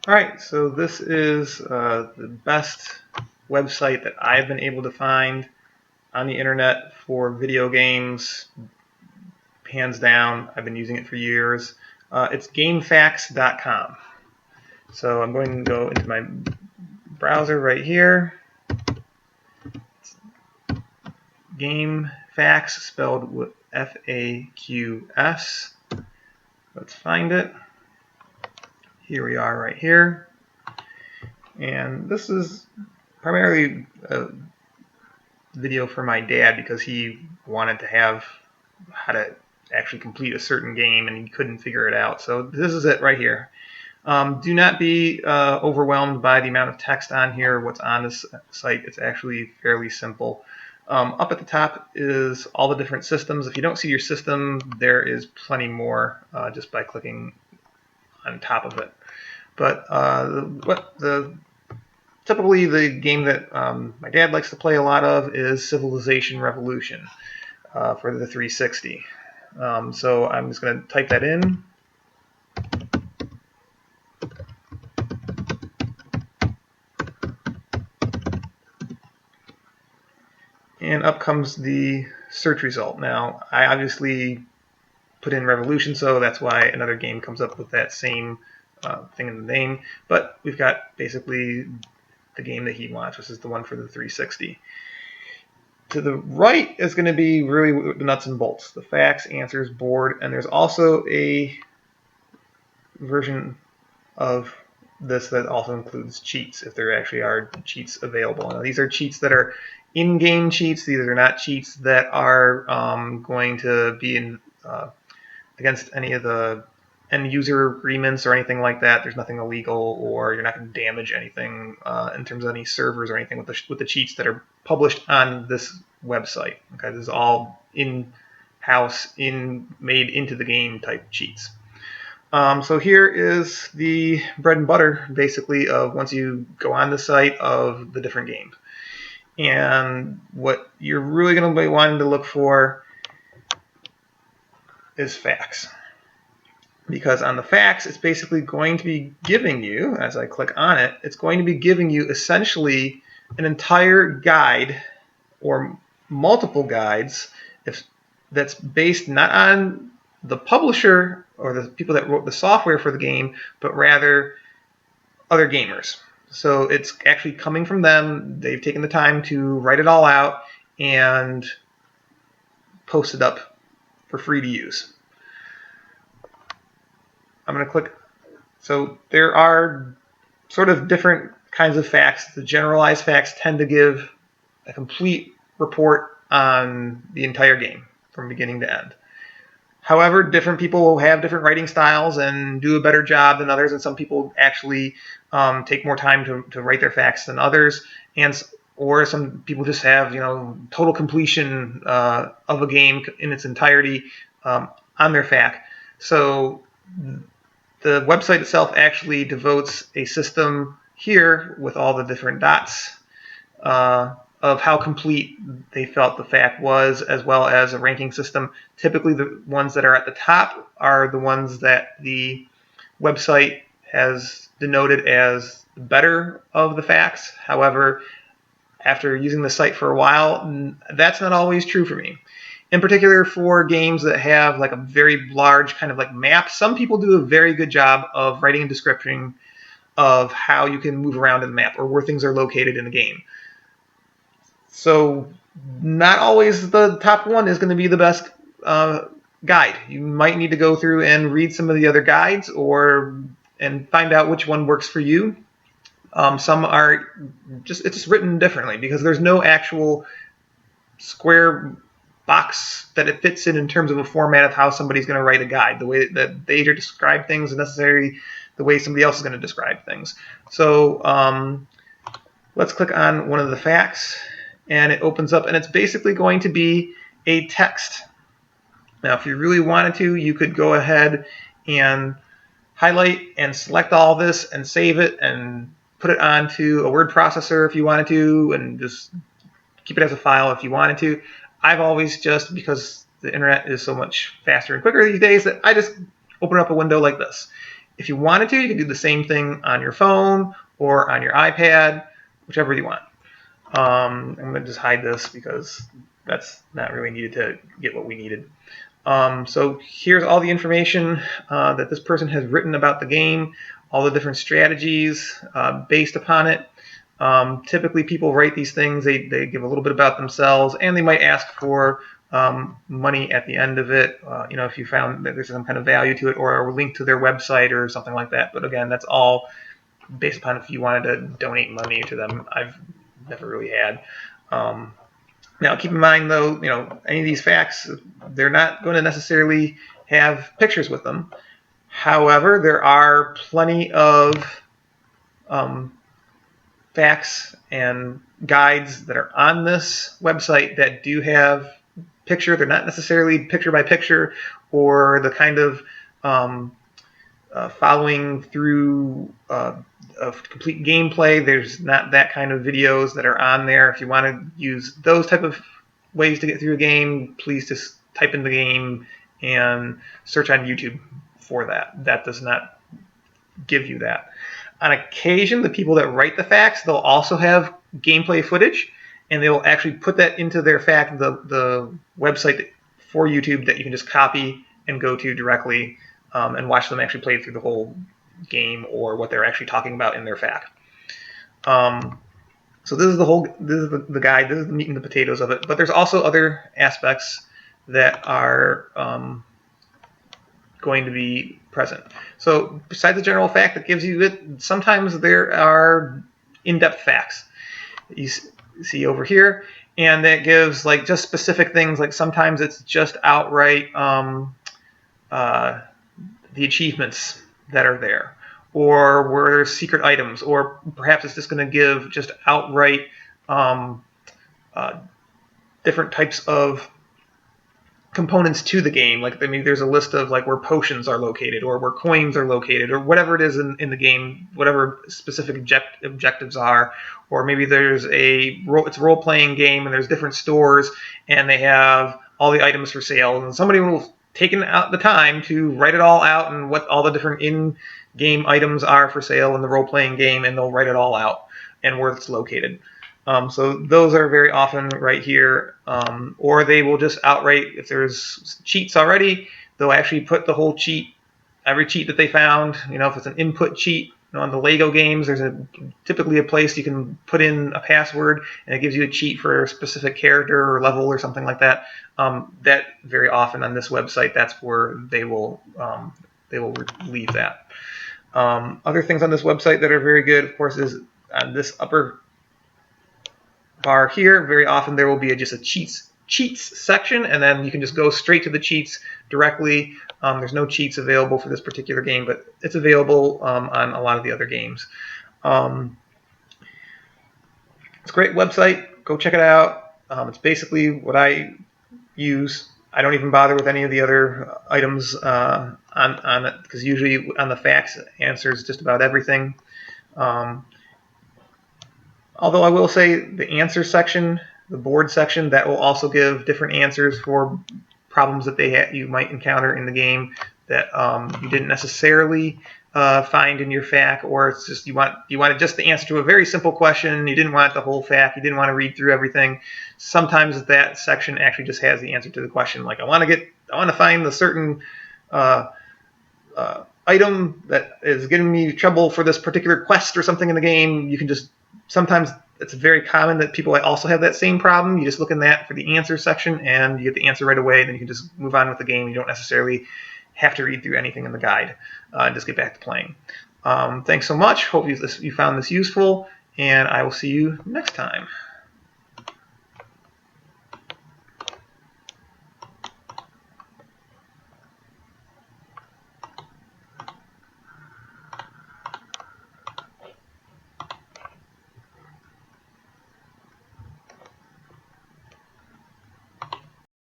Alright, so this is the best website that I've been able to find on the internet for video games, hands down. I've been using it for years. It's GameFAQs.com. So I'm going to go into my browser right here. It's GameFAQs, spelled with F-A-Q-S. Let's find it. Here we are right here. And this is primarily a video for my dad because he wanted to have how to actually complete a certain game and he couldn't figure it out. So this is it right here. Do not be overwhelmed by the amount of text on here, what's on this site. It's actually fairly simple. Up at the top is all the different systems. If you don't see your system, there is plenty more just by clicking on top of it. But typically the game that my dad likes to play a lot of is Civilization Revolution for the 360. So I'm just going to type that in. And up comes the search result. Now, I obviously put in Revolution, so that's why another game comes up with that same thing in the name. But we've got basically the game that he wants, which is the one for the 360. To the right is going to be really the nuts and bolts, the facts, answers, board, and there's also a version of this that also includes cheats, if there actually are cheats available. Now, these are cheats that are in-game cheats. These are not cheats that are going to be against any of the end-user agreements or anything like that. There's nothing illegal, or you're not going to damage anything in terms of any servers or anything with the cheats that are published on this website. Okay, this is all in-house, made into the game type cheats. So here is the bread and butter, basically, of once you go on the site of the different games. And what you're really going to be wanting to look for is facts. Because on the facts, it's basically going to be giving you, as I click on it, it's going to be giving you essentially an entire guide or multiple guides that's based not on the publisher or the people that wrote the software for the game, but rather other gamers. So it's actually coming from them. They've taken the time to write it all out and post it up for free to use. I'm going to click. So there are sort of different kinds of facts. The generalized facts tend to give a complete report on the entire game from beginning to end. However, different people have different writing styles and do a better job than others, and some people actually take more time to write their facts than others, or some people just have total completion of a game in its entirety on their fact. So the website itself actually devotes a system here with all the different dots of how complete they felt the fact was, as well as a ranking system. Typically, the ones that are at the top are the ones that the website has denoted as the better of the facts. However, after using the site for a while, that's not always true for me. In particular, for games that have like a very large kind of like map, some people do a very good job of writing a description of how you can move around in the map or where things are located in the game. So not always the top one is going to be the best guide. You might need to go through and read some of the other guides and find out which one works for you. Some are it's just written differently because there's no actual square box that it fits in terms of a format of how somebody's going to write a guide. The way that they describe things is necessarily the way somebody else is going to describe things. So let's click on one of the facts, and it opens up, and it's basically going to be a text. Now, if you really wanted to, you could go ahead and highlight and select all this and save it and put it onto a word processor if you wanted to, and just keep it as a file if you wanted to. I've always just, because the internet is so much faster and quicker these days, that I just open up a window like this. if you wanted to, you can do the same thing on your phone or on your iPad, whichever you want. I'm going to just hide this because that's not really needed to get what we needed. So here's all the information that this person has written about the game, all the different strategies based upon it. Typically, people write these things, they give a little bit about themselves, and they might ask for money at the end of it, if you found that there's some kind of value to it, or a link to their website or something like that. But again, that's all based upon if you wanted to donate money to them. I've never really had. Now, keep in mind, though, any of these facts, they're not going to necessarily have pictures with them. However, there are plenty of facts and guides that are on this website that do have picture. They're not necessarily picture by picture or the kind of following through of complete gameplay. There's not that kind of videos that are on there. If you want to use those type of ways to get through a game, please just type in the game and search on YouTube for that. That does not give you that. On occasion, the people that write the facts, they'll also have gameplay footage, and they will actually put that into their fact, the website for YouTube that you can just copy and go to directly and watch them actually play through the whole game or what they're actually talking about in their fact. So this is the guide. This is the meat and the potatoes of it. But there's also other aspects that are going to be present. So besides the general fact that gives you it, sometimes there are in-depth facts that you see over here, and that gives like just specific things. Like sometimes it's just outright the achievements that are there, or where there's secret items, or perhaps it's just going to give just outright different types of components to the game. Like maybe there's a list of like where potions are located, or where coins are located, or whatever it is in the game, whatever specific objectives are. Or maybe there's it's a role-playing game and there's different stores and they have all the items for sale, and somebody will have taken out the time to write it all out and what all the different in-game items are for sale in the role-playing game, and they'll write it all out and where it's located. So those are very often right here, or they will just outright, if there's cheats already, they'll actually put the whole cheat, every cheat that they found. If it's an input cheat, on the Lego games, there's typically a place you can put in a password and it gives you a cheat for a specific character or level or something like that. That very often on this website, that's where they will leave that. Other things on this website that are very good, of course, is on this upper bar here. Very often there will be just a cheats section, and then you can just go straight to the cheats directly. There's no cheats available for this particular game, but it's available on a lot of the other games. It's a great website. Go check it out. It's basically what I use. I don't even bother with any of the other items on it, because usually on the facts it answers just about everything. Although I will say the answer section, the board section, that will also give different answers for problems that you might encounter in the game that you didn't necessarily find in your FAQ, or it's just you wanted just the answer to a very simple question. You didn't want the whole FAQ. You didn't want to read through everything. Sometimes that section actually just has the answer to the question. Like I want to find the certain item that is giving me trouble for this particular quest or something in the game. You can just sometimes. It's very common that people also have that same problem. You just look in that for the answer section and you get the answer right away. Then you can just move on with the game. You don't necessarily have to read through anything in the guide and just get back to playing. Thanks so much. Hope you found this useful, and I will see you next time.